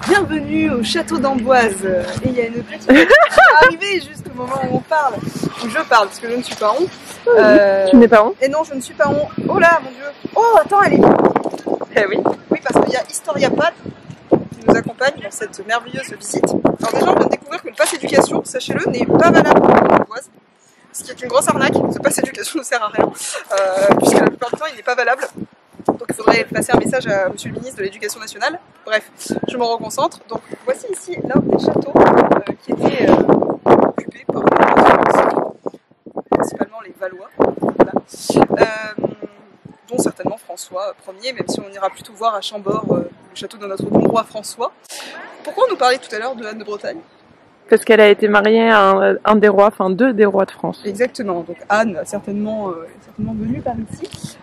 Bienvenue au château d'Amboise. Et il y a une petite qui est arrivée juste au moment où on parle. Où je parle parce que je ne suis pas rond. Tu n'es pas rond? Et non, je ne suis pas rond. Oh là, mon dieu. Oh, attends, elle est là. Eh oui. Oui, parce qu'il y a HistoriaPad qui nous accompagne dans cette merveilleuse visite. Alors déjà, on vient de découvrir que le pass éducation, sachez-le, n'est pas valable pour Amboise. Ce qui est une grosse arnaque. Ce pass éducation ne sert à rien. Puisque la plupart du temps, il n'est pas valable. Donc il faudrait passer un message à Monsieur le ministre de l'Éducation nationale. Bref, je me reconcentre. Donc voici ici l'un des châteaux qui était occupé par principalement les Valois, voilà. Dont certainement François Ier, même si on ira plutôt voir à Chambord le château de notre bon roi François. Pourquoi on nous parlait tout à l'heure de Anne de Bretagne? Parce qu'elle a été mariée à un des rois, enfin deux des rois de France. Exactement, donc Anne certainement venue par ici.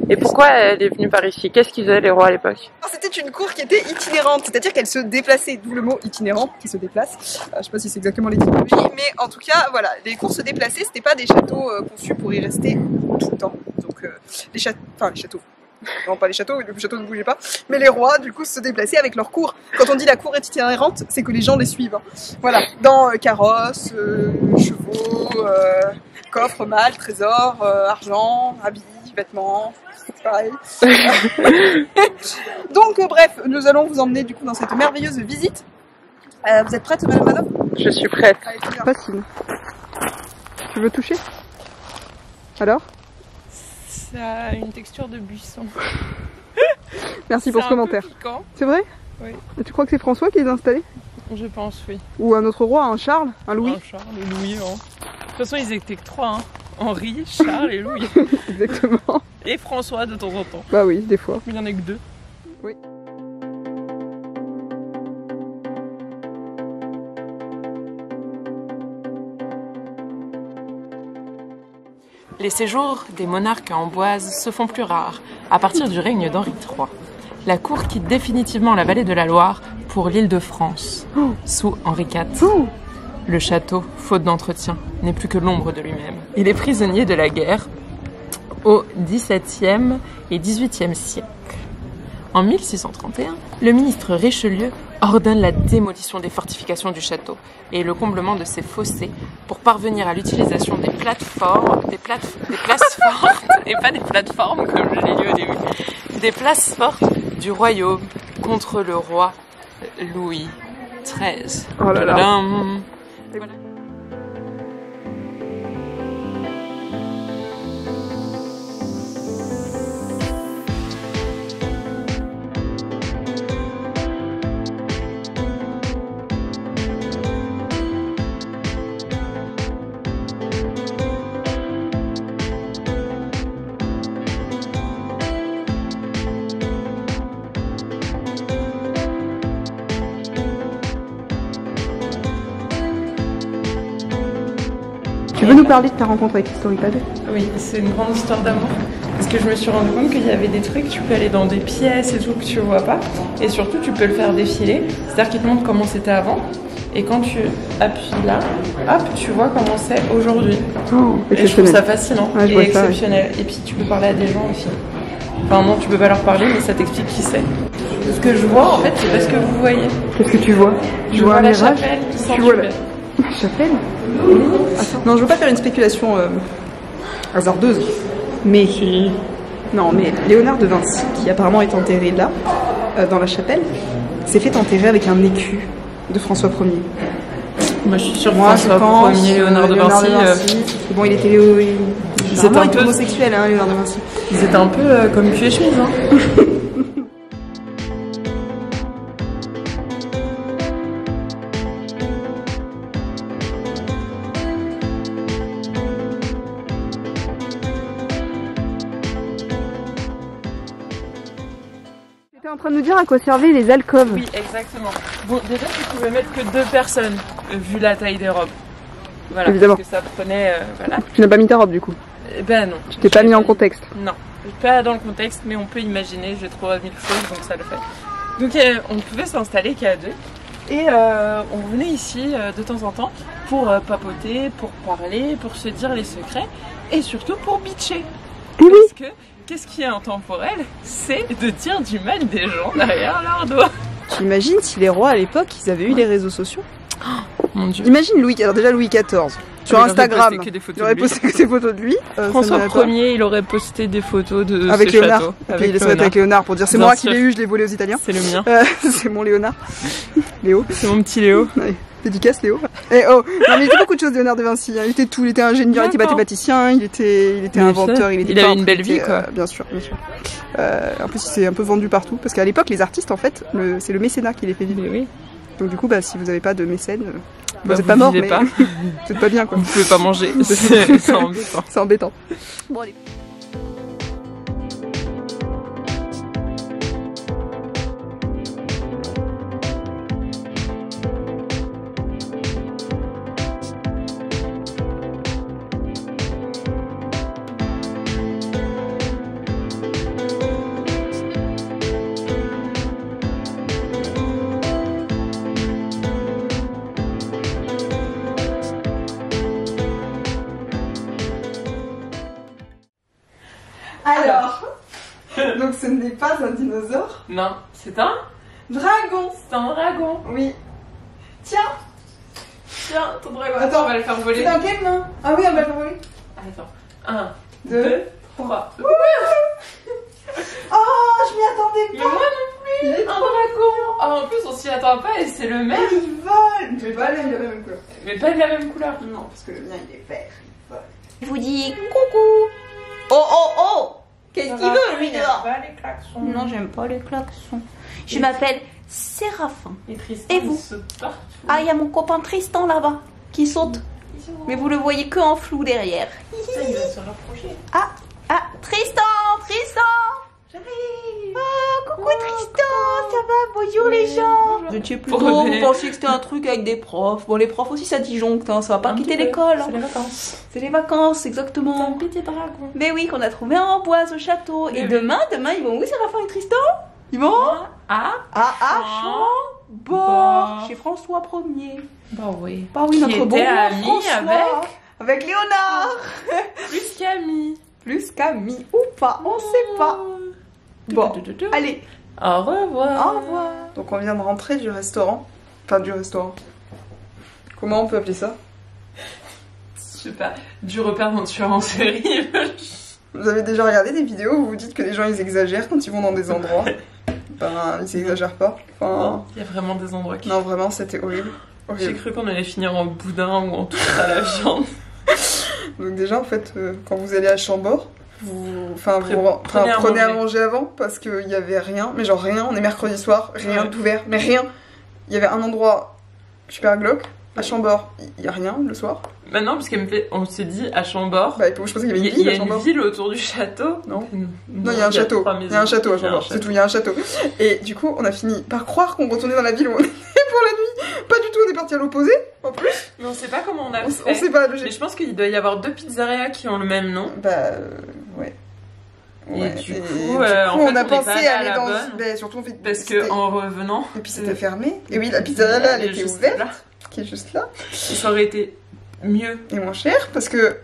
Et pourquoi elle est venue par ici? Qu'est-ce qu'ils faisaient les rois à l'époque? C'était une cour qui était itinérante, c'est-à-dire qu'elle se déplaçait, d'où le mot itinérant, qui se déplace. Je sais pas si c'est exactement l'étymologie, mais en tout cas, voilà, les cours se déplaçaient, c'était pas des châteaux conçus pour y rester tout le temps. Donc les châteaux. Non, pas les châteaux, le château ne bougeait pas, mais les rois, du coup, se déplaçaient avec leur cour. Quand on dit la cour est itinérante, c'est que les gens les suivent. Hein. Voilà, dans carrosses, chevaux, coffres, malles, trésors, argent, habits, vêtements, pareil. Donc, bref, nous allons vous emmener du coup dans cette merveilleuse visite. Vous êtes prête, Madame Manon? Je suis prête. Allez, facile. Tu veux toucher? Alors? Ça a une texture de buisson. Merci pour ce commentaire. C'est vrai? Oui. Et tu crois que c'est François qui les a installés? Je pense, oui. Ou un autre roi, un Charles, un Louis? Un Charles et Louis, hein. De toute façon, ils étaient que trois, hein. Henri, Charles et Louis. Exactement. Et François de temps en temps. Bah oui, des fois. Mais il n'y en a que deux. Oui. Les séjours des monarques à Amboise se font plus rares à partir du règne d'Henri III. La cour quitte définitivement la vallée de la Loire pour l'Île-de-France, sous Henri IV. Le château, faute d'entretien, n'est plus que l'ombre de lui-même. Il est prisonnier de la guerre au XVIIe et XVIIIe siècle. En 1631, le ministre Richelieu ordonne la démolition des fortifications du château et le comblement de ses fossés pour parvenir à l'utilisation des places fortes, et pas des plateformes comme je l'ai lu au début, des places fortes du royaume contre le roi Louis XIII. Oh là là. Voilà. Tu veux nous parler de ta rencontre avec HistoriaPad? Oui, c'est une grande histoire d'amour. Parce que je me suis rendu compte qu'il y avait des trucs, tu peux aller dans des pièces et tout que tu vois pas. Et surtout, tu peux le faire défiler. C'est-à-dire qu'il te montre comment c'était avant. Et quand tu appuies là, hop, tu vois comment c'est aujourd'hui. Et je trouve ça fascinant et exceptionnel. Et puis tu peux parler à des gens aussi. Enfin non, tu peux pas leur parler, mais ça t'explique qui c'est. Ce que je vois, en fait, c'est pas ce que vous voyez. Qu'est-ce que tu vois? Je vois la chapelle qui Tu vois la chapelle? Oui. Non, je veux pas faire une spéculation hasardeuse, mais non, mais Léonard de Vinci, qui apparemment est enterré là, dans la chapelle, s'est fait enterrer avec un écu de François Ier. Moi, je suis sûre que François Ier, Léonard de Vinci. Bon, il était homosexuel, hein, Léonard de Vinci. Ils étaient un peu comme cul et chemise, hein. Tu étais en train de nous dire à quoi servaient les alcôves. Oui, exactement. Bon, déjà, tu pouvais mettre que 2 personnes, vu la taille des robes. Voilà, évidemment. parce que ça prenait... voilà. Tu n'as pas mis ta robe du coup? Ben non. Tu t'es pas mis en contexte? Non, pas dans le contexte, mais on peut imaginer, j'ai trouvé 1000 choses, donc ça le fait. Donc on pouvait s'installer qu'à 2. Et on venait ici de temps en temps pour papoter, pour parler, pour se dire les secrets, et surtout pour bitcher. Oui. Parce que, qu'est-ce qui est intemporel? C'est de dire du mal des gens derrière leur dos. Tu imagines si les rois à l'époque ils avaient eu les réseaux sociaux? Mon Dieu. Imagine Louis, alors déjà Louis XIV, sur Instagram, il aurait posté que des photos de lui. François Ier, il aurait posté des photos de avec ses Léonard. châteaux. Et puis il les souhaite avec Léonard pour dire c'est moi qui l'ai eu, je l'ai volé aux Italiens. C'est le mien. C'est mon Léonard. Léo. C'est mon petit Léo. Ouais. Dédicace Léo. Et oh, non mais il était beaucoup de choses Léonard de Vinci. Hein. Il était tout, il était ingénieur, il était mathématicien, il était inventeur, il était il avait une belle vie quoi. Bien sûr, bien sûr. En plus il s'est un peu vendu partout parce qu'à l'époque les artistes en fait, c'est le mécénat qui les fait vivre. Oui. Donc du coup si vous n'avez pas de mécène, vous n'êtes pas mort mais pas. vous êtes pas bien quoi. Vous pouvez pas manger, c'est embêtant. C'est embêtant. Bon allez. Alors, donc ce n'est pas un dinosaure. Non, c'est un Dragon. C'est un dragon. Oui. Tiens. Tiens, ton dragon. Attends, on va le faire voler. C'est dans quelle main? Ah oui, on va le faire voler. Attends. 1, 2, 2, 3. Oh, je m'y attendais Mais pas. moi non plus. Il est un dragon. Ah, en plus, on s'y attend pas et c'est le même. Il vole. Mais pas, il a la même couleur. Mais pas de la même couleur. Non, parce que le mien il est vert. Il vole. Je vous dis coucou. Oh oh oh. Qu'est-ce qu'il veut lui dehors? Pas les klaxons. Non, j'aime pas les klaxons. Je m'appelle Séraphin. Et Tristan, Et vous? il saute partout. Ah, il y a mon copain Tristan là-bas qui saute. Mais vous le voyez que en flou derrière. Putain, il va se rapprocher. Ah, Tristan, Tristan. J'arrive. Ah, coucou Tristan, ça va? Bonjour les gens. Vous étiez plutôt, vous pensiez que c'était un truc avec des profs. Bon, les profs aussi ça disjoncte, hein, ça va pas quitter l'école. C'est les vacances. C'est les vacances, C'est exactement. un petit dragon. Mais oui, qu'on a trouvé en Amboise au château. Et demain, ils vont où, Séraphin et Tristan? Ils vont Ah, Chambord, chez François Ier. bah oui. Bah oui, Qui notre bon était ami François. Avec Léonard. Plus qu'ami. Plus qu'ami ou pas, on sait pas. Bon, Allez, Au revoir. au revoir. donc on vient de rentrer du restaurant. Enfin du restaurant. Comment on peut appeler ça? Je sais pas, du repère d'un tueur en série. Vous avez déjà regardé des vidéos où vous dites que les gens ils exagèrent quand ils vont dans des endroits? Ben ils exagèrent pas. Enfin, Il y a vraiment des endroits qui... non vraiment c'était horrible. J'ai Horrible. cru qu'on allait finir en boudin ou en tout à la viande. Donc déjà en fait quand vous allez à Chambord, vous Prenez à prenez à manger. manger avant parce qu'il y avait rien, mais genre rien, on est mercredi soir, rien Ouais. d'ouvert, mais rien. Il y avait un endroit super glauque, à Chambord, il y a rien le soir. Bah non, parce on s'est dit à Chambord, Bah je pensais qu'il y avait il une y ville a à une Chambord. ville autour du château. Non. Non, il y a un château. 3 Il maisons. y a un château à Il y a un Chambord, c'est château. tout, il y a un château. Et du coup, on a fini par croire qu'on retournait dans la ville où on était pour la nuit. Pas du tout, on est parti à l'opposé, en plus. Mais on sait pas comment on a On fait. sait pas, Mais je pense qu'il doit y avoir 2 pizzerias qui ont le même nom. Bah, ouais. Et du coup, en en fait, on a on est pensé pas allé à aller la dans. bonne. Bah, surtout, en fait. Parce c'était- que en revenant, Et puis c'était fermé. Et oui, la pizzeria là, elle est était juste ouverte, là. qui est juste là. Ça aurait été mieux. Et moins cher, parce que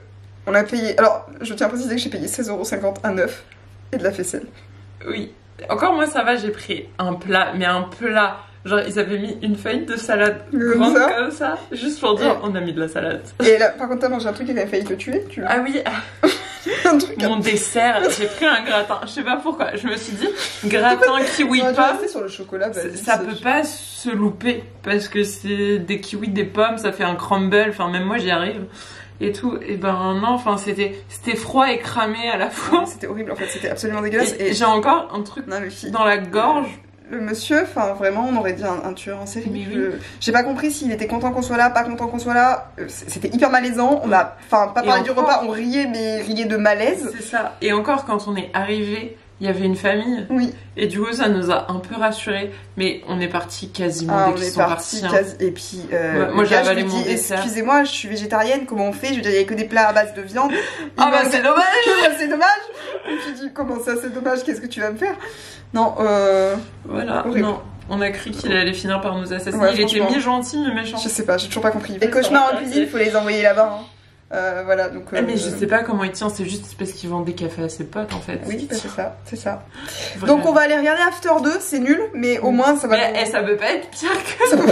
on a payé. Alors, je tiens à préciser que j'ai payé 16,50€ un œuf et de la faisselle. Oui. Encore moi ça va, j'ai pris un plat, mais un plat. Genre ils avaient mis une feuille de salade Comme grande ça. comme ça, juste pour dire Ouais. on a mis de la salade. Et là, par contre, t'as mangé un truc qui avait failli te tuer, tu vois. Ah oui, Un truc. mon dessert, j'ai pris un gratin. Je sais pas pourquoi, je me suis dit gratin kiwi On a pomme. resté sur le chocolat, vas-y, Ça c'est- peut pas se louper parce que c'est des kiwis, des pommes, ça fait un crumble. Enfin même moi j'y arrive et tout. Et ben non, enfin c'était froid et cramé à la fois. Ouais, c'était horrible, en fait, c'était absolument dégueulasse. Et Et j'ai encore un truc non, mais fille, dans la gorge. le monsieur, enfin vraiment, on aurait dit un tueur en série. Mais oui. J'ai pas compris s'il était content qu'on soit là, pas content qu'on soit là. C'était hyper malaisant. On a, enfin, pas Et parlé du encore- repas, on riait, mais riait de malaise. C'est ça. Et encore quand on est arrivé, il y avait une famille. Oui. Et du coup, ça nous a un peu rassurés. Mais on est parti quasiment Ah, dès on qu'ils est sont partis partis. hein. quasi. Et puis, Ouais, moi, le j'ai gars, je avalé lui mon dis, dessert. excusez-moi, je suis végétarienne, comment on fait? Je lui dis, il y a que des plats à base de viande. Ah Il bah m'a c'est dit, dommage. c'est dommage. Et je lui dis, comment ça, c'est dommage? Qu'est-ce que tu vas me faire? Non, Voilà. Horrible. Non. On a cru qu'il allait finir par nous assassiner. Ouais, il était franchement. mi-gentil, mi-méchant. je sais pas, j'ai toujours pas compris. Les cauchemars en cuisine, faut les envoyer là-bas. Hein. Voilà, donc. Mais je sais pas comment il tient, c'est juste parce qu'il vend des cafés à ses potes en fait. Oui, bah, c'est ça, c'est ça. Vraiment. Donc on va aller regarder After 2, c'est nul, mais au moins ça va. Mais ça peut pas être pire que ça. Peut...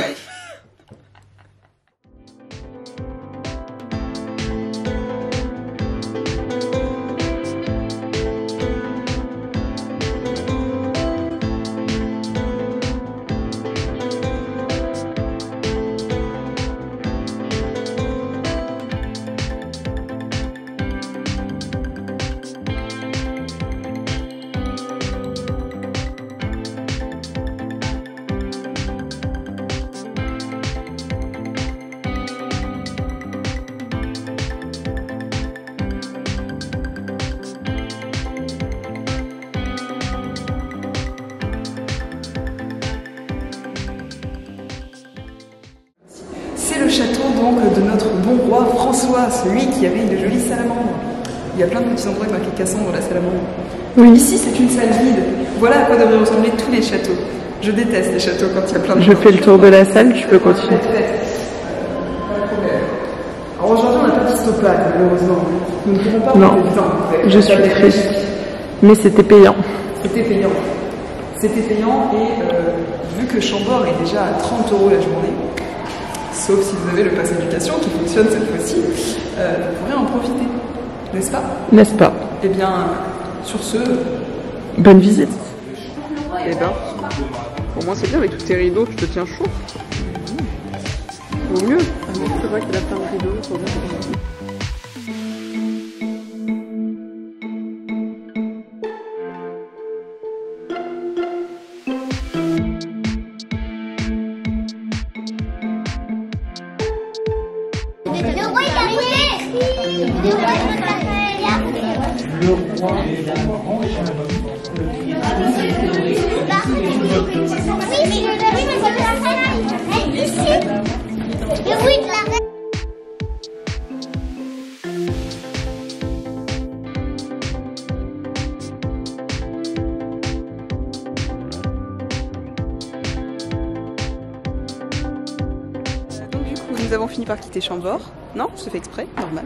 Le château donc de notre bon roi François, celui qui avait une jolie salamandre. Il y a plein de petits endroits marqués Cassandre, la salamandre. Oui. Ici c'est une salle vide. Voilà à quoi devraient ressembler tous les châteaux. Je déteste les châteaux quand il y a plein de... Je fais le tour de la salle, tu peux continuer. Pas de problème. Alors aujourd'hui on n'a pas de stopade malheureusement. Nous ne pourrons pas non, je suis triste. Mais c'était payant. C'était payant. C'était payant et vu que Chambord est déjà à 30 € la journée, sauf si vous avez le pass éducation qui fonctionne cette fois-ci, vous pourrez en profiter, n'est-ce pas? N'est-ce pas? Eh bien, sur ce... Bonne visite. Eh ben, pour moi c'est bien avec tous tes rideaux, tu te tiens chaud. Au mieux. Ah non, c'est vrai qu'il a plein de rideaux. Nous avons fini par quitter Chambord, non, je fais exprès, normal,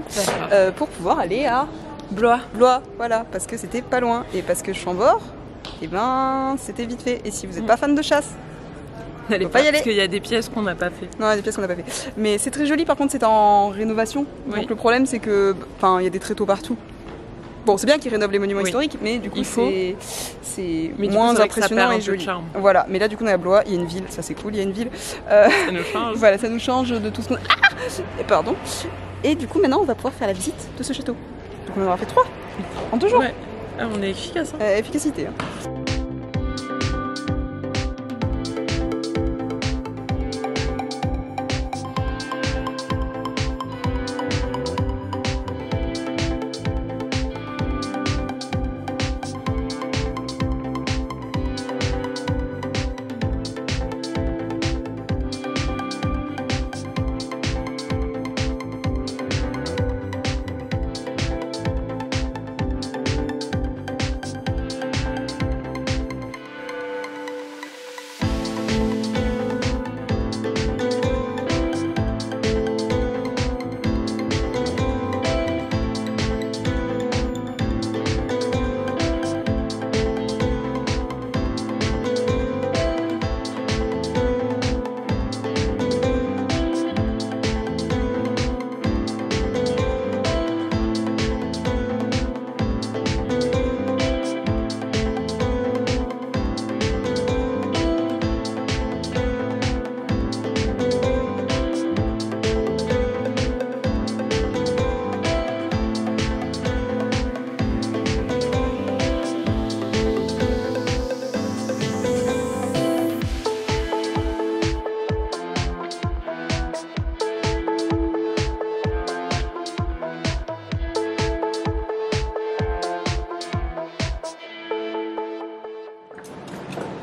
pour pouvoir aller à Blois. Blois, voilà, parce que c'était pas loin, et parce que Chambord, eh ben, c'était vite fait, et si vous n'êtes pas fan de chasse, n'allez pas y aller. Parce qu'il y a des pièces qu'on n'a pas fait. Non, il y a des pièces qu'on n'a pas fait, mais c'est très joli, par contre c'est en rénovation, oui. Donc le problème c'est que, enfin, il y a des tréteaux partout. Bon, c'est bien qu'ils rénovent les monuments historiques, mais du coup c'est moins impressionnant et joli. Voilà, mais là du coup on est à Blois, il y a une ville, ça c'est cool, il y a une ville. Ça nous change. Voilà, ça nous change de tout ce qu'on... Ah, pardon. Et du coup maintenant on va pouvoir faire la visite de ce château. Donc on en aura fait 3 en 2 jours. Ouais. Ah, on est efficace. Hein. Efficacité. Hein.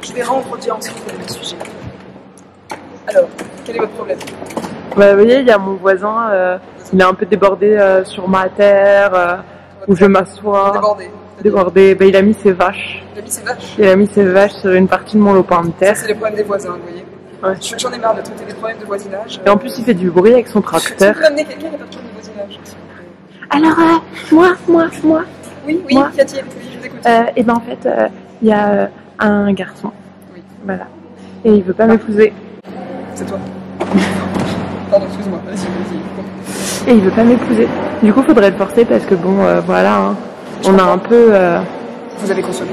Je vais rentrer ensuite le sujet. Alors, quel est votre problème? Bah, vous voyez, il y a mon voisin, il est un peu débordé sur ma terre, où je m'assois. Débordé. Bah, il a mis ses vaches. Il a mis ses vaches? Il a mis ses vaches sur une partie de mon lopin de terre. Ça, c'est les problèmes des voisins, vous voyez. Ouais. J'en ai marre de traiter des problèmes de voisinage. Et en plus, il fait du bruit avec son tracteur. Si vous amenez quelqu'un, il n'y a pas de problème de voisinage. Alors, moi. Oui, Moi. Cathy, oui, je vous écoute. Et ben en fait, il y a un garçon. Oui. Voilà. Et il veut pas m'épouser. C'est toi. Pardon, excuse-moi. Vas-y. Et il veut pas m'épouser. Du coup, faudrait le forcer parce que bon, voilà. Hein. On a un peu. Vous avez consommé?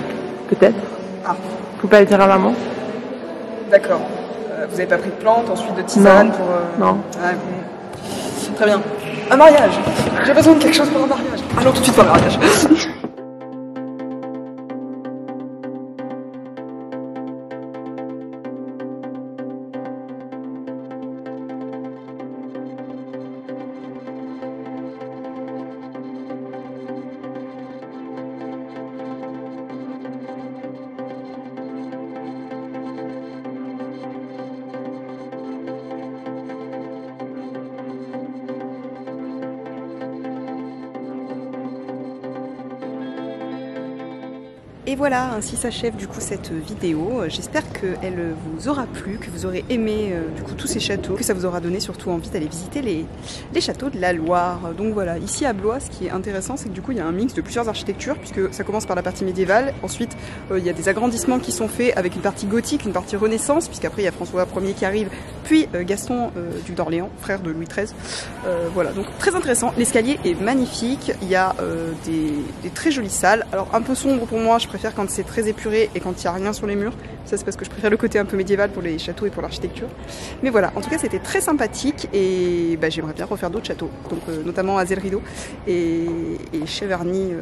Peut-être. Ah. Faut pas le dire à maman. D'accord. Vous avez pas pris de plantes, ensuite de tisane pour... Non. Ah, bon. Très bien. Un mariage. J'ai besoin de quelque chose pour un mariage. Allons tout de suite pour le mariage. Et voilà, ainsi s'achève du coup cette vidéo. J'espère qu'elle vous aura plu, que vous aurez aimé du coup tous ces châteaux, que ça vous aura donné surtout envie d'aller visiter les châteaux de la Loire. Donc voilà, ici à Blois, ce qui est intéressant, c'est que du coup il y a un mix de plusieurs architectures, puisque ça commence par la partie médiévale. Ensuite, il y a des agrandissements qui sont faits avec une partie gothique, une partie Renaissance, puisqu'après il y a François Ier qui arrive, puis Gaston, duc d'Orléans, frère de Louis XIII. Voilà, donc très intéressant. L'escalier est magnifique. Il y a des très jolies salles. Alors un peu sombre pour moi, je préfère quand c'est très épuré et quand il n'y a rien sur les murs. Ça c'est parce que je préfère le côté un peu médiéval pour les châteaux et pour l'architecture. Mais voilà, en tout cas c'était très sympathique et j'aimerais bien refaire d'autres châteaux, donc notamment à Zell-Rideau et Cheverny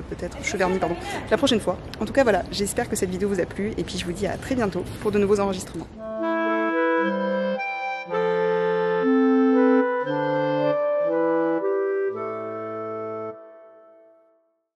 pardon, la prochaine fois. En tout cas voilà, j'espère que cette vidéo vous a plu et puis je vous dis à très bientôt pour de nouveaux enregistrements.